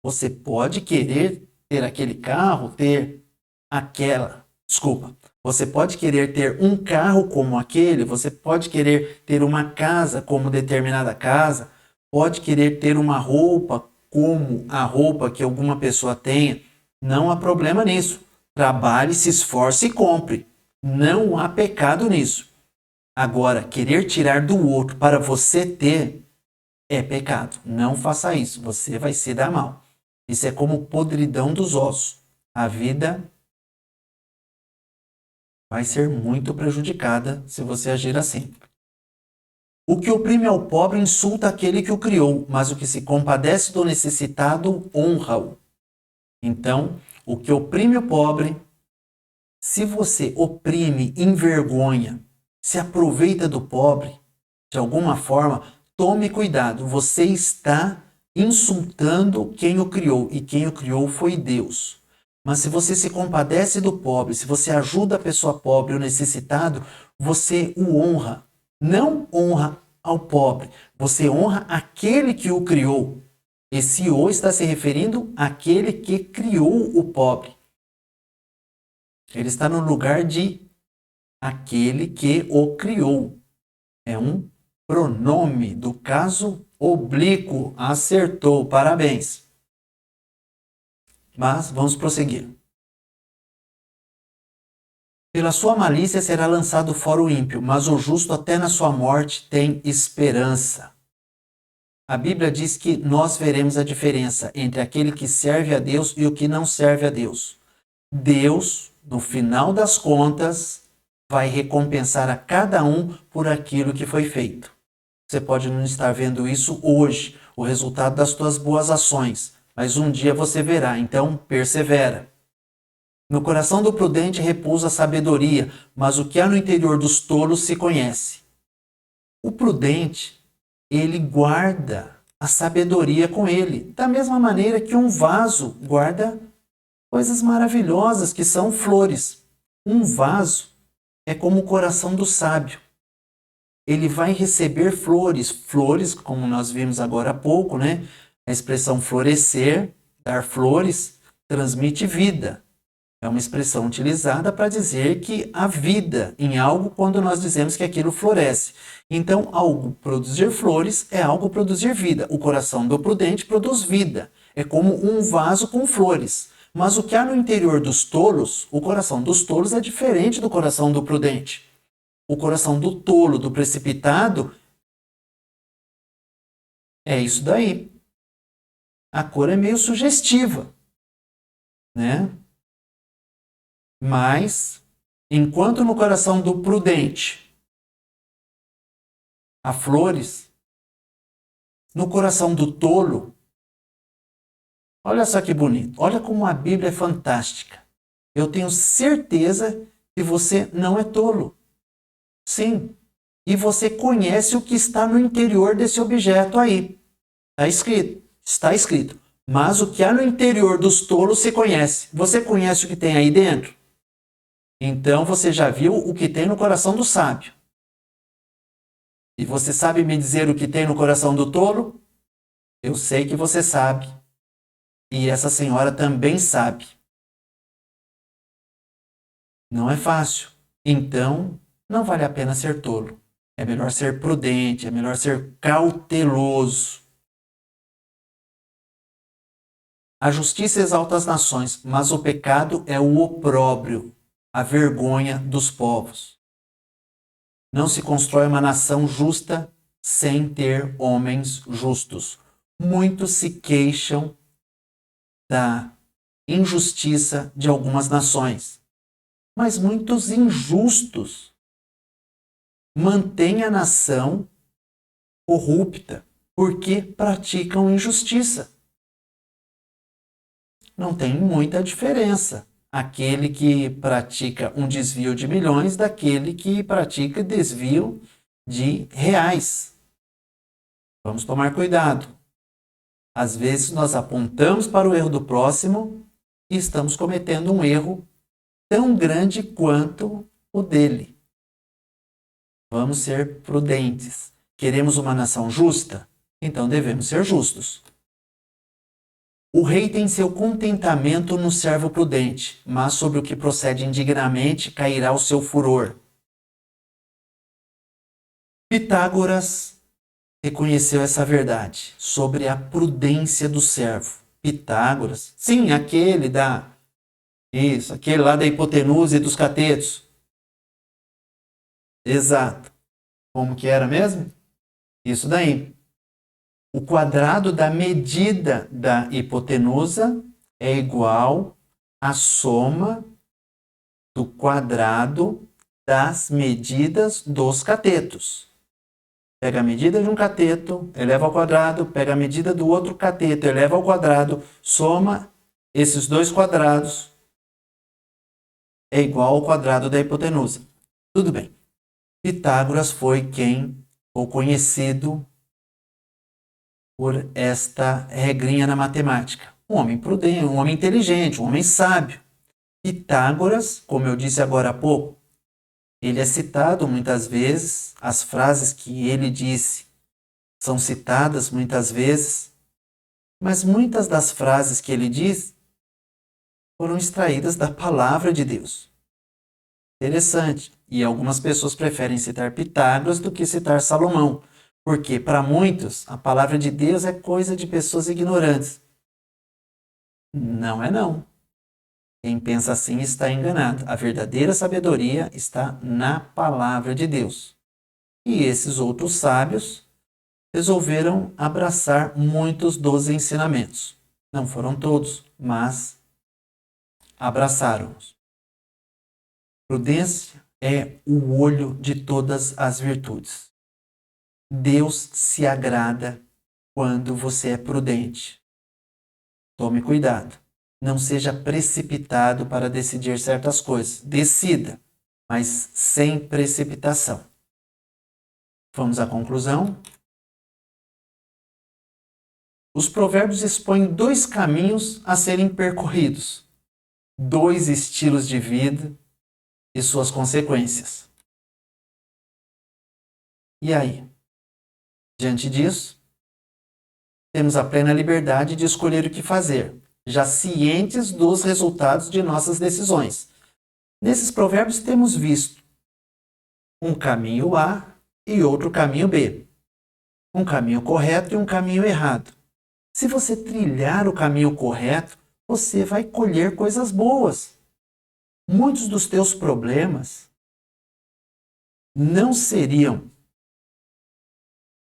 S1: Você pode querer ter aquele carro, ter aquela Desculpa. Você pode querer ter um carro como aquele, você pode querer ter uma casa como determinada casa, pode querer ter uma roupa como a roupa que alguma pessoa tenha. Não há problema nisso. Trabalhe, se esforce e compre. Não há pecado nisso. Agora, querer tirar do outro para você ter é pecado. Não faça isso. Você vai se dar mal. Isso é como podridão dos ossos. A vida vai ser muito prejudicada se você agir assim. O que oprime ao pobre insulta aquele que o criou, mas o que se compadece do necessitado honra-o. Então, o que oprime o pobre, se você oprime, envergonha, se aproveita do pobre, de alguma forma, tome cuidado. Você está insultando quem o criou, e quem o criou foi Deus. Mas se você se compadece do pobre, se você ajuda a pessoa pobre, o necessitado, você o honra. Não honra ao pobre, você honra aquele que o criou. Esse o está se referindo àquele que criou o pobre. Ele está no lugar de aquele que o criou. É um pronome do caso oblíquo. Acertou, parabéns. Mas vamos prosseguir. Pela sua malícia será lançado fora o ímpio, mas o justo até na sua morte tem esperança. A Bíblia diz que nós veremos a diferença entre aquele que serve a Deus e o que não serve a Deus. Deus, no final das contas, vai recompensar a cada um por aquilo que foi feito. Você pode não estar vendo isso hoje, o resultado das suas boas ações, mas um dia você verá, então persevera. No coração do prudente repousa a sabedoria, mas o que há no interior dos tolos se conhece. O prudente, ele guarda a sabedoria com ele, da mesma maneira que um vaso guarda coisas maravilhosas que são flores. Um vaso é como o coração do sábio. Ele vai receber flores. Flores, como nós vimos agora há pouco, né? A expressão florescer, dar flores, transmite vida. É uma expressão utilizada para dizer que há vida em algo quando nós dizemos que aquilo floresce. Então, algo produzir flores é algo produzir vida. O coração do prudente produz vida. É como um vaso com flores. Mas o que há no interior dos tolos, o coração dos tolos é diferente do coração do prudente. O coração do tolo, do precipitado, é isso daí. A cor é meio sugestiva, né? Mas, enquanto no coração do prudente há flores, no coração do tolo, olha só que bonito, olha como a Bíblia é fantástica. Eu tenho certeza que você não é tolo. Sim, e você conhece o que está no interior desse objeto aí. Está escrito. Mas o que há no interior dos tolos se conhece. Você conhece o que tem aí dentro? Então você já viu o que tem no coração do sábio. E você sabe me dizer o que tem no coração do tolo? Eu sei que você sabe. E essa senhora também sabe. Não é fácil. Então, não vale a pena ser tolo. É melhor ser prudente, é melhor ser cauteloso. A justiça exalta as nações, mas o pecado é o opróbrio, a vergonha dos povos. Não se constrói uma nação justa sem ter homens justos. Muitos se queixam da injustiça de algumas nações, mas muitos injustos mantêm a nação corrupta porque praticam injustiça. Não tem muita diferença aquele que pratica um desvio de milhões daquele que pratica desvio de reais. Vamos tomar cuidado. Às vezes nós apontamos para o erro do próximo e estamos cometendo um erro tão grande quanto o dele. Vamos ser prudentes. Queremos uma nação justa? Então devemos ser justos. O rei tem seu contentamento no servo prudente, mas sobre o que procede indignamente cairá o seu furor. Pitágoras reconheceu essa verdade sobre a prudência do servo. Pitágoras, sim, aquele lá da hipotenusa e dos catetos. Exato. Como que era mesmo? Isso daí. O quadrado da medida da hipotenusa é igual à soma do quadrado das medidas dos catetos. Pega a medida de um cateto, eleva ao quadrado, pega a medida do outro cateto, eleva ao quadrado, soma esses dois quadrados, é igual ao quadrado da hipotenusa. Tudo bem. Pitágoras foi quem foi conhecido por esta regrinha na matemática. Um homem prudente, um homem inteligente, um homem sábio. Pitágoras, como eu disse agora há pouco, ele é citado muitas vezes, as frases que ele disse são citadas muitas vezes, mas muitas das frases que ele diz foram extraídas da palavra de Deus. Interessante. E algumas pessoas preferem citar Pitágoras do que citar Salomão, porque para muitos a palavra de Deus é coisa de pessoas ignorantes. Não é não. Quem pensa assim está enganado. A verdadeira sabedoria está na palavra de Deus. E esses outros sábios resolveram abraçar muitos dos ensinamentos. Não foram todos, mas abraçaram-os. Prudência é o olho de todas as virtudes. Deus se agrada quando você é prudente. Tome cuidado. Não seja precipitado para decidir certas coisas. Decida, mas sem precipitação. Vamos à conclusão. Os provérbios expõem dois caminhos a serem percorridos, dois estilos de vida e suas consequências. E aí? Diante disso, temos a plena liberdade de escolher o que fazer, já cientes dos resultados de nossas decisões. Nesses provérbios temos visto um caminho A e outro caminho B. Um caminho correto e um caminho errado. Se você trilhar o caminho correto, você vai colher coisas boas. Muitos dos teus problemas não seriam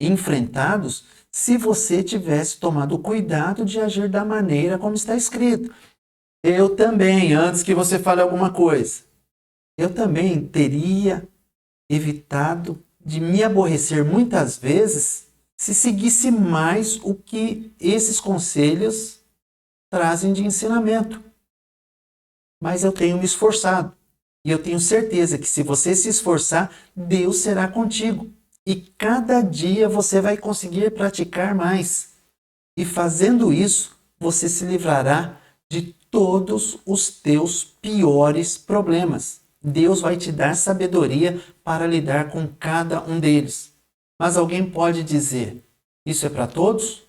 S1: enfrentados se você tivesse tomado cuidado de agir da maneira como está escrito. Eu também, antes que você fale alguma coisa, eu também teria evitado de me aborrecer muitas vezes se seguisse mais o que esses conselhos trazem de ensinamento. Mas eu tenho me esforçado. E eu tenho certeza que se você se esforçar, Deus será contigo. E cada dia você vai conseguir praticar mais. E fazendo isso, você se livrará de todos os teus piores problemas. Deus vai te dar sabedoria para lidar com cada um deles. Mas alguém pode dizer, isso é para todos?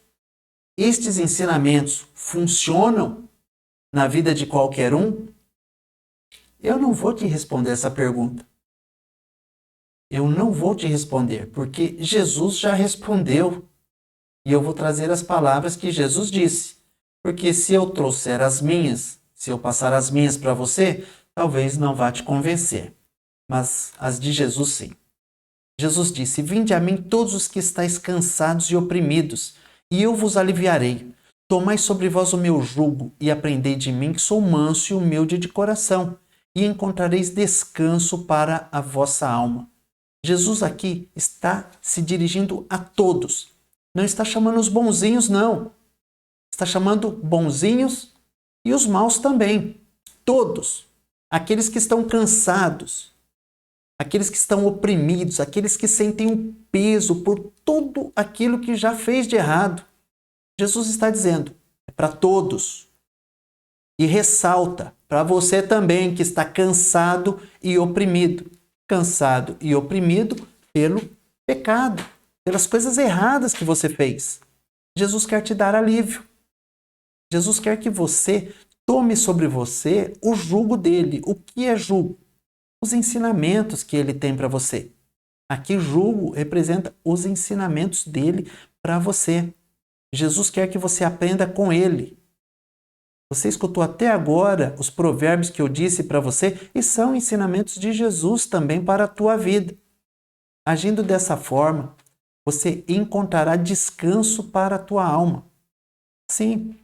S1: Estes ensinamentos funcionam na vida de qualquer um? Eu não vou te responder essa pergunta. Eu não vou te responder, porque Jesus já respondeu. E eu vou trazer as palavras que Jesus disse. Porque se eu trouxer as minhas, se eu passar as minhas para você, talvez não vá te convencer. Mas as de Jesus sim. Jesus disse, vinde a mim todos os que estáis cansados e oprimidos, e eu vos aliviarei. Tomai sobre vós o meu jugo e aprendei de mim que sou manso e humilde de coração, e encontrareis descanso para a vossa alma. Jesus aqui está se dirigindo a todos. Não está chamando os bonzinhos, não. Está chamando bonzinhos e os maus também. Todos. Aqueles que estão cansados. Aqueles que estão oprimidos. Aqueles que sentem um peso por tudo aquilo que já fez de errado. Jesus está dizendo, é para todos. E ressalta, para você também que está cansado e oprimido. Cansado e oprimido pelo pecado, pelas coisas erradas que você fez. Jesus quer te dar alívio. Jesus quer que você tome sobre você o jugo dele. O que é jugo? Os ensinamentos que ele tem para você. Aqui, jugo representa os ensinamentos dele para você. Jesus quer que você aprenda com ele. Você escutou até agora os provérbios que eu disse para você e são ensinamentos de Jesus também para a tua vida. Agindo dessa forma, você encontrará descanso para a tua alma. Sim,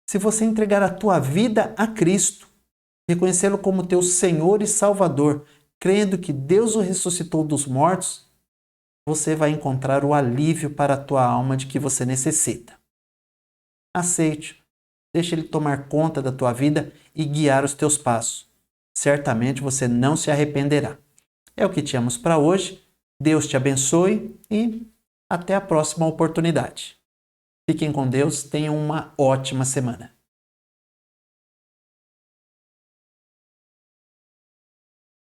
S1: se você entregar a tua vida a Cristo, reconhecê-lo como teu Senhor e Salvador, crendo que Deus o ressuscitou dos mortos, você vai encontrar o alívio para a tua alma de que você necessita. Aceite, deixe Ele tomar conta da tua vida e guiar os teus passos. Certamente você não se arrependerá. É o que tínhamos para hoje. Deus te abençoe e até a próxima oportunidade. Fiquem com Deus, tenham uma ótima semana.